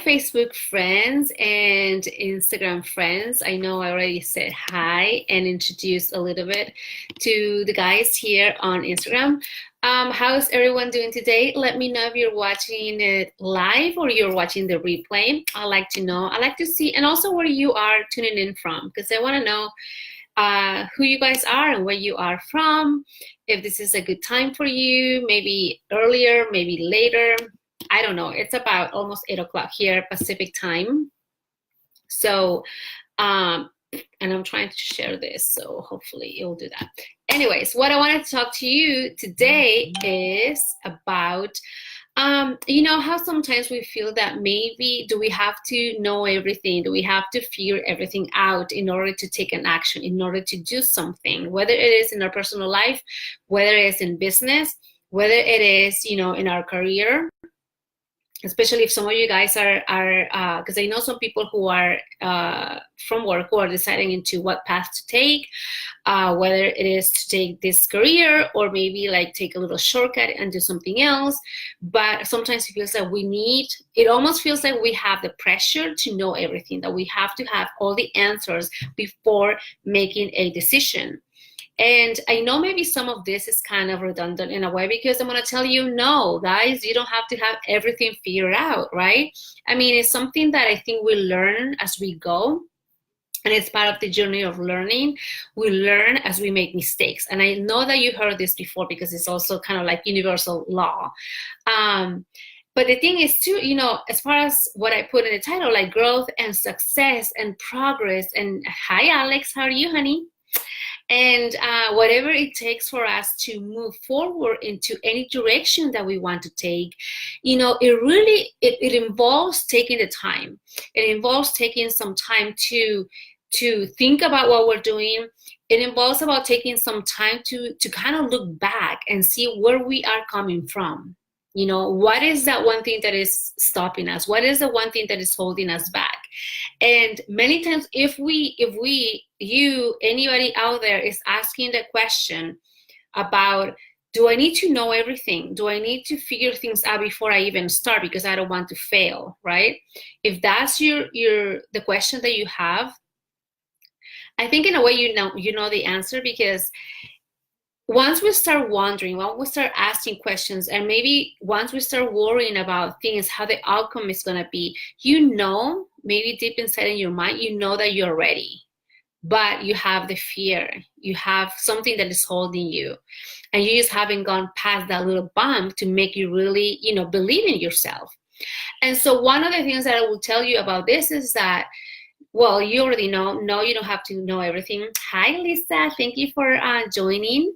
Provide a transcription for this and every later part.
Facebook friends and Instagram friends. I know I already said hi and introduced a little bit to the guys here on Instagram. How's everyone doing today? Let me know if you're watching it live or you're watching the replay. I like to know. I like to see, and also where you are tuning in from, because I want to know who you guys are and where you are from. If this is a good time for you, maybe earlier, maybe later. I don't know. It's about almost 8 o'clock here Pacific time. So, and I'm trying to share this, so hopefully it will do that. Anyways, what I wanted to talk to you today is about, you know, how sometimes we feel that maybe do we have to know everything? Do we have to figure everything out in order to take an action, in order to do something, whether it is in our personal life, whether it is in business, whether it is, you know, in our career. Especially if some of you guys are because I know some people who are from work who are deciding into what path to take, whether it is to take this career or maybe like take a little shortcut and do something else. But sometimes it feels like it almost feels like we have the pressure to know everything, that we have to have all the answers before making a decision. And I know maybe some of this is kind of redundant in a way, because I'm going to tell you, no, guys, you don't have to have everything figured out, right? I mean, it's something that I think we learn as we go. And it's part of the journey of learning. We learn as we make mistakes. And I know that you heard this before because it's also kind of like universal law. But the thing is too, you know, as far as what I put in the title, like growth and success and progress. And hi, Alex, how are you, honey? And whatever it takes for us to move forward into any direction that we want to take, you know, it involves taking the time. It involves taking some time to think about what we're doing. It involves about taking some time to kind of look back and see where we are coming from. You know, what is that one thing that is stopping us? What is the one thing that is holding us back? And many times, if anybody out there is asking the question about, do I need to know everything? Do I need to figure things out before I even start because I don't want to fail, right? If that's the question that you have, I think in a way you know the answer, because once we start wondering, once we start asking questions, and maybe once we start worrying about things, how the outcome is going to be, you know, maybe deep inside in your mind, you know that you're ready, but you have the fear. You have something that is holding you, and you just haven't gone past that little bump to make you really, you know, believe in yourself. And so one of the things that I will tell you about this is that, well, you already know. No, you don't have to know everything. Hi, Lisa. Thank you for joining.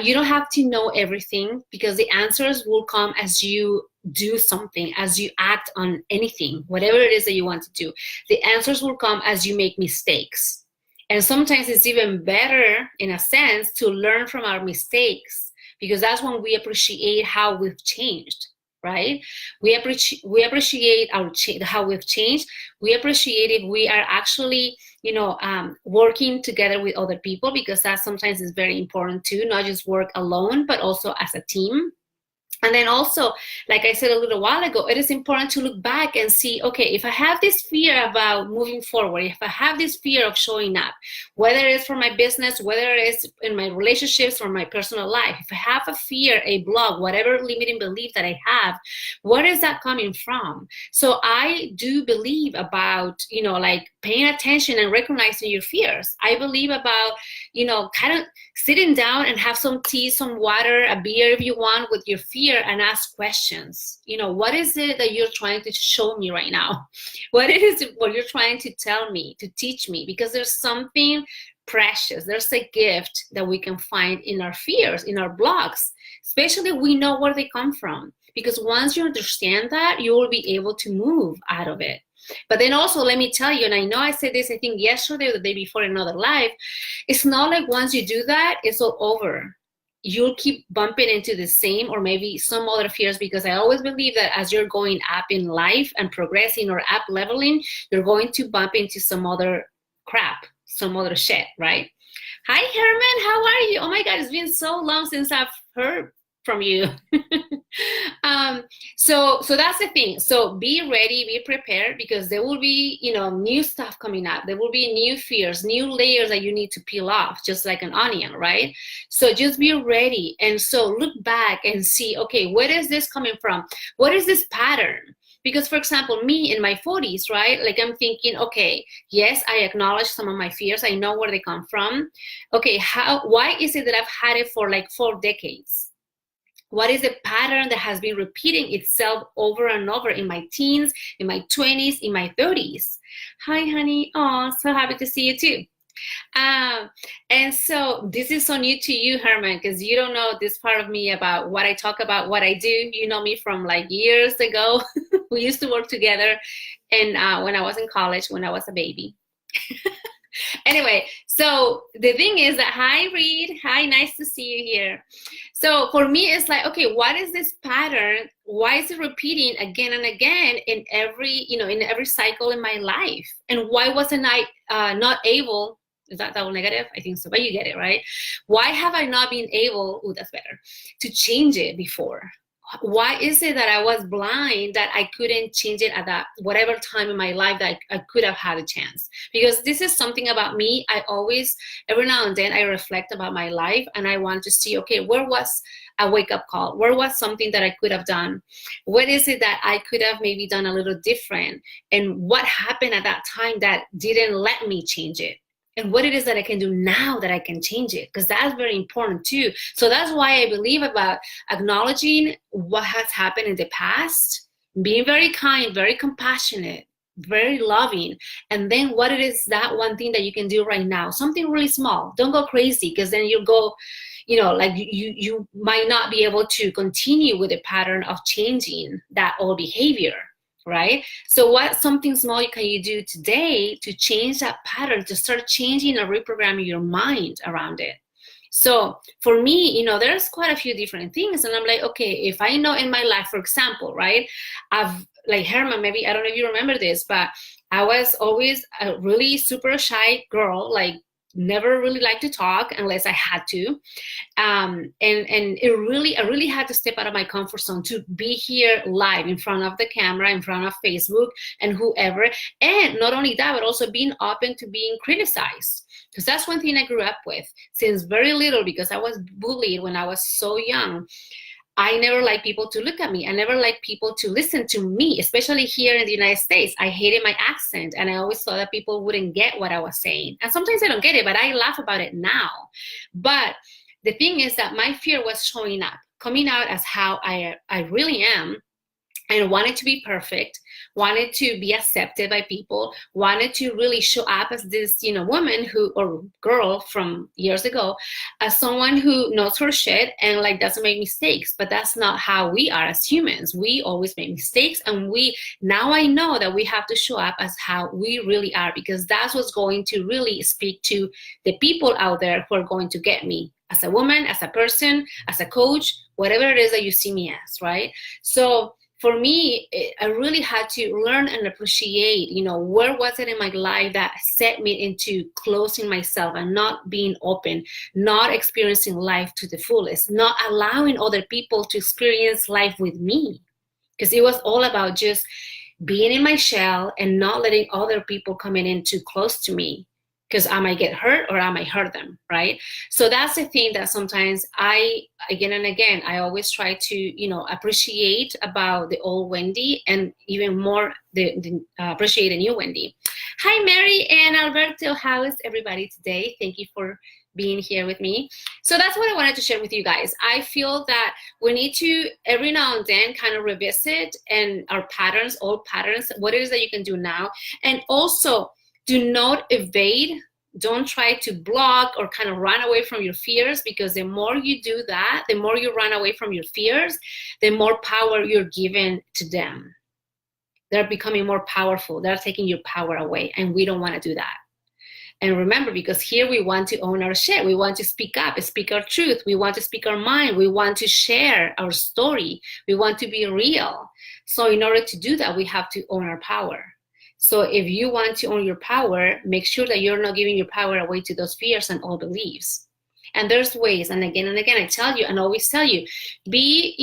You don't have to know everything, because the answers will come as you do something, as you act on anything, whatever it is that you want to do. The answers will come as you make mistakes. And sometimes it's even better, in a sense, to learn from our mistakes, because that's when we appreciate how we've changed. Right? We appreciate how we've changed. We appreciate if we are actually, you know, working together with other people, because that sometimes is very important too, not just work alone, but also as a team. And then also, like I said a little while ago, it is important to look back and see, okay, if I have this fear about moving forward, if I have this fear of showing up, whether it's for my business, whether it is in my relationships or my personal life, if I have a fear, a block, whatever limiting belief that I have, where is that coming from? So I do believe about, you know, like paying attention and recognizing your fears. I believe about, you know, kind of sitting down and have some tea, some water, a beer if you want, with your fear, and ask questions. You know, what is it that you're trying to show me right now? What is it what you're trying to tell me, to teach me? Because there's something precious. There's a gift that we can find in our fears, in our blocks, especially if we know where they come from. Because once you understand that, you will be able to move out of it. But then also, let me tell you, and I know I said this, I think yesterday or the day before in another live, it's not like once you do that, it's all over. You'll keep bumping into the same or maybe some other fears, because I always believe that as you're going up in life and progressing or up leveling, you're going to bump into some other crap, some other shit, right? Hi, Herman, how are you? Oh my God, it's been so long since I've heard from you. So that's the thing. So be ready, be prepared, because there will be, new stuff coming up. There will be new fears, new layers that you need to peel off, just like an onion, right? So just be ready. And so look back and see, okay, where is this coming from? What is this pattern? Because, for example, me in my 40s, right? Like I'm thinking, okay, yes, I acknowledge some of my fears. I know where they come from. Okay, why is it that I've had it for like 4 decades? What is the pattern that has been repeating itself over and over in my teens, in my 20s, in my 30s? Hi, honey. Oh, so happy to see you too. And so this is so new to you, Herman, because you don't know this part of me about what I talk about, what I do. You know me from like years ago. We used to work together, and when I was in college, when I was a baby. Anyway, so the thing is that, hi, Reed. Hi, nice to see you here. So for me, it's like, okay, what is this pattern? Why is it repeating again and again in every cycle in my life? And why wasn't I not able? Is that double negative? I think so, but you get it, right? Why have I not been able, that's better, to change it before? Why is it that I was blind, that I couldn't change it at that whatever time in my life that I could have had a chance? Because this is something about me. I always, every now and then, I reflect about my life, and I want to see, okay, where was a wake-up call? Where was something that I could have done? What is it that I could have maybe done a little different? And what happened at that time that didn't let me change it? And what it is that I can do now that I can change it, because that's very important too. So that's why I believe about acknowledging what has happened in the past, being very kind, very compassionate, very loving, and then what it is, that one thing that you can do right now, something really small. Don't go crazy, because then you'll go, like you might not be able to continue with the pattern of changing that old behavior. Right? So what something small can you do today to change that pattern, to start changing or reprogramming your mind around it? So for me, there's quite a few different things. And I'm like, okay, if I know in my life, for example, right, I've, like Herman, maybe, I don't know if you remember this, but I was always a really super shy girl, like never really liked to talk unless I had to. And I really had to step out of my comfort zone to be here live in front of the camera, in front of Facebook and whoever. And not only that, but also being open to being criticized. Because that's one thing I grew up with since very little, because I was bullied when I was so young. I never liked people to look at me. I never liked people to listen to me, especially here in the United States. I hated my accent, and I always thought that people wouldn't get what I was saying. And sometimes I don't get it, but I laugh about it now. But the thing is that my fear was showing up, coming out as how I really am, and wanted to be perfect, wanted to be accepted by people, wanted to really show up as this, woman or girl from years ago, as someone who knows her shit and like doesn't make mistakes. But that's not how we are as humans. We always make mistakes, and now I know that we have to show up as how we really are, because that's what's going to really speak to the people out there who are going to get me as a woman, as a person, as a coach, whatever it is that you see me as, right? So for me, I really had to learn and appreciate, where was it in my life that set me into closing myself and not being open, not experiencing life to the fullest, not allowing other people to experience life with me. Because it was all about just being in my shell and not letting other people come in too close to me, because I might get hurt or I might hurt them, right? So that's the thing that sometimes again and again, I always try to, appreciate about the old Wendy, and even more appreciate the new Wendy. Hi, Mary and Alberto. How is everybody today? Thank you for being here with me. So that's what I wanted to share with you guys. I feel that we need to every now and then kind of revisit and our patterns, old patterns, what it is that you can do now. And also, do not evade. Don't try to block or kind of run away from your fears, because the more you do that, the more you run away from your fears, the more power you're given to them. They're becoming more powerful. They're taking your power away, and we don't want to do that. And remember, because here we want to own our shit. We want to speak up, speak our truth. We want to speak our mind. We want to share our story. We want to be real. So in order to do that, we have to own our power. So if you want to own your power, make sure that you're not giving your power away to those fears and old beliefs. And there's ways, and again, I tell you and always tell you, be,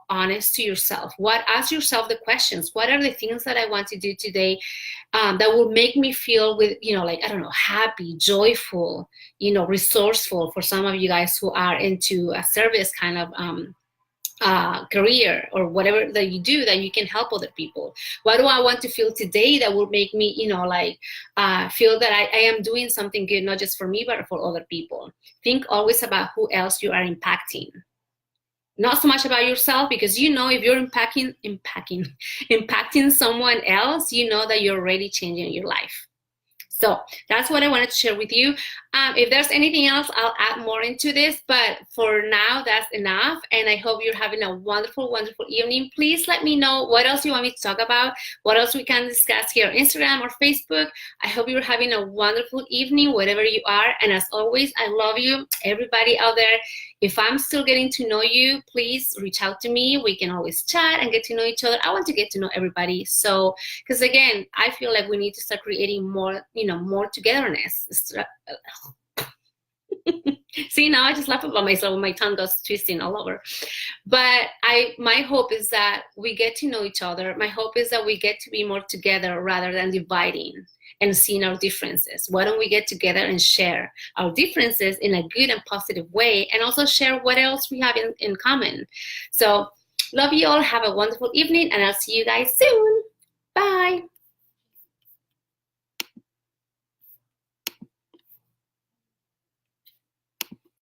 honest to yourself. Ask yourself the questions. What are the things that I want to do today that will make me feel with, like, I don't know, happy, joyful, resourceful, for some of you guys who are into a service kind of career or whatever that you do, that you can help other people. What do I want to feel today that will make me, feel that I am doing something good, not just for me, but for other people. Think always about who else you are impacting. Not so much about yourself, because if you're impacting someone else, that you're already changing your life. So that's what I wanted to share with you. If there's anything else, I'll add more into this, but for now, that's enough. And I hope you're having a wonderful, wonderful evening. Please let me know what else you want me to talk about, what else we can discuss here on Instagram or Facebook. I hope you're having a wonderful evening, wherever you are. And as always, I love you, everybody out there. If I'm still getting to know you, please reach out to me. We can always chat and get to know each other. I want to get to know everybody. So, because again, I feel like we need to start creating more, more togetherness. See, now I just laugh about myself when my tongue goes twisting all over. But my hope is that we get to know each other. My hope is that we get to be more together rather than dividing and seeing our differences. Why don't we get together and share our differences in a good and positive way, and also share what else we have in common. So love you all. Have a wonderful evening, and I'll see you guys soon. Bye.